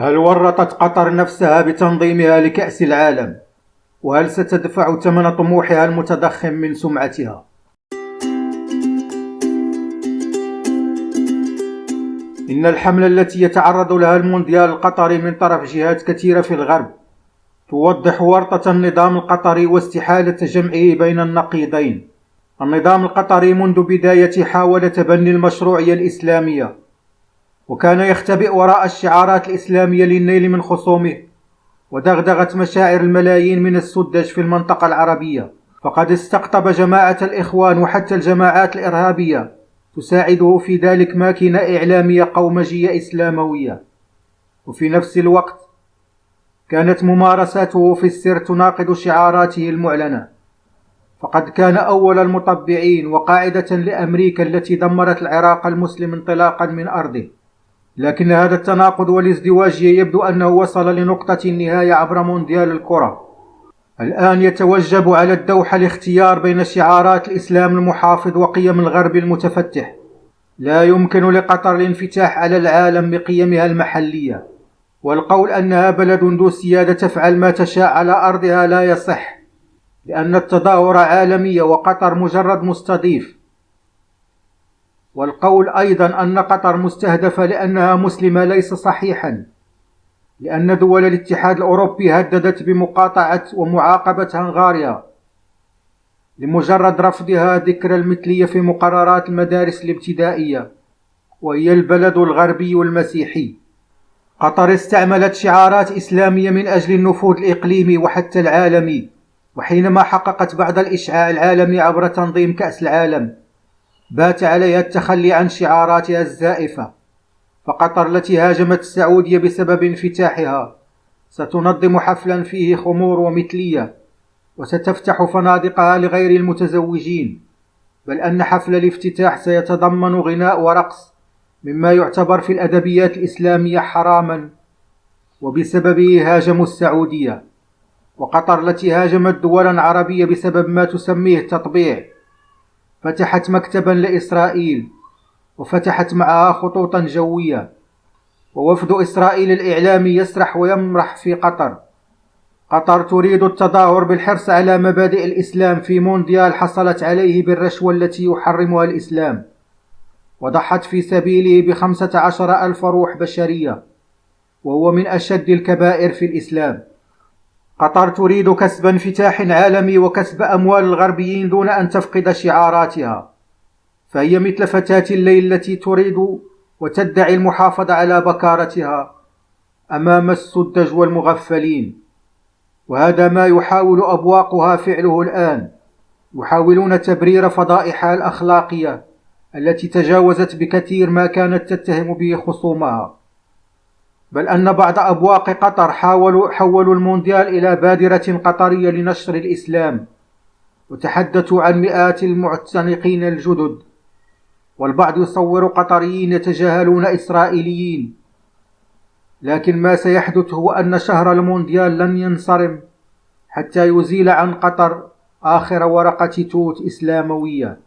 هل ورطت قطر نفسها بتنظيمها لكأس العالم؟ وهل ستدفع ثمن طموحها المتضخم من سمعتها؟ إن الحملة التي يتعرض لها المونديال القطري من طرف جهات كثيرة في الغرب توضح ورطة النظام القطري واستحالة جمعه بين النقيضين. النظام القطري منذ بدايته حاول تبني المشروعية الإسلامية، وكان يختبئ وراء الشعارات الإسلامية للنيل من خصومه، ودغدغة مشاعر الملايين من السذج في المنطقة العربية. فقد استقطب جماعة الإخوان وحتى الجماعات الإرهابية تساعده في ذلك ماكينة إعلامية قومجية إسلاموية، وفي نفس الوقت كانت ممارساته في السر تناقض شعاراته المعلنة. فقد كان أول المطبعين وقاعدة لأمريكا التي دمرت العراق المسلم انطلاقا من أرضه. لكن هذا التناقض والازدواجية يبدو أنه وصل لنقطة النهاية عبر مونديال الكرة. الآن يتوجب على الدوحة الاختيار بين شعارات الإسلام المحافظ وقيم الغرب المتفتح. لا يمكن لقطر الانفتاح على العالم بقيمها المحلية، والقول أنها بلد ذو سيادة تفعل ما تشاء على أرضها لا يصح، لأن التظاهرة عالمية وقطر مجرد مستضيف. والقول أيضا أن قطر مستهدفة لأنها مسلمة ليس صحيحا، لأن دول الاتحاد الأوروبي هددت بمقاطعة ومعاقبة هنغاريا لمجرد رفضها ذكر المثلية في مقررات المدارس الابتدائية، وهي البلد الغربي المسيحي. قطر استعملت شعارات إسلامية من أجل النفوذ الإقليمي وحتى العالمي، وحينما حققت بعض الإشعاع العالمي عبر تنظيم كأس العالم بات عليها التخلي عن شعاراتها الزائفة. فقطر التي هاجمت السعودية بسبب انفتاحها ستنظم حفلا فيه خمور ومثلية، وستفتح فنادقها لغير المتزوجين، بل أن حفل الافتتاح سيتضمن غناء ورقص مما يعتبر في الأدبيات الإسلامية حراما، وبسببه هاجموا السعودية. وقطر التي هاجمت دولا عربية بسبب ما تسميه تطبيع فتحت مكتبا لإسرائيل وفتحت معها خطوطا جوية، ووفد إسرائيل الإعلامي يسرح ويمرح في قطر. قطر تريد التظاهر بالحرص على مبادئ الإسلام في مونديال حصلت عليه بالرشوة التي يحرمها الإسلام، وضحت في سبيله ب15,000 روح بشرية، وهو من أشد الكبائر في الإسلام. قطر تريد كسب انفتاح عالمي وكسب أموال الغربيين دون أن تفقد شعاراتها، فهي مثل فتاة الليل التي تريد وتدعي المحافظة على بكارتها أمام السذج والمغفلين. وهذا ما يحاول أبواقها فعله الآن. يحاولون تبرير فضائحها الأخلاقية التي تجاوزت بكثير ما كانت تتهم به خصومها، بل أن بعض أبواق قطر حولوا المونديال إلى بادرة قطرية لنشر الإسلام، وتحدثوا عن مئات المعتنقين الجدد. والبعض يصور قطريين يتجاهلون إسرائيليين، لكن ما سيحدث هو أن شهر المونديال لن ينصرم حتى يزيل عن قطر آخر ورقة توت إسلاموية.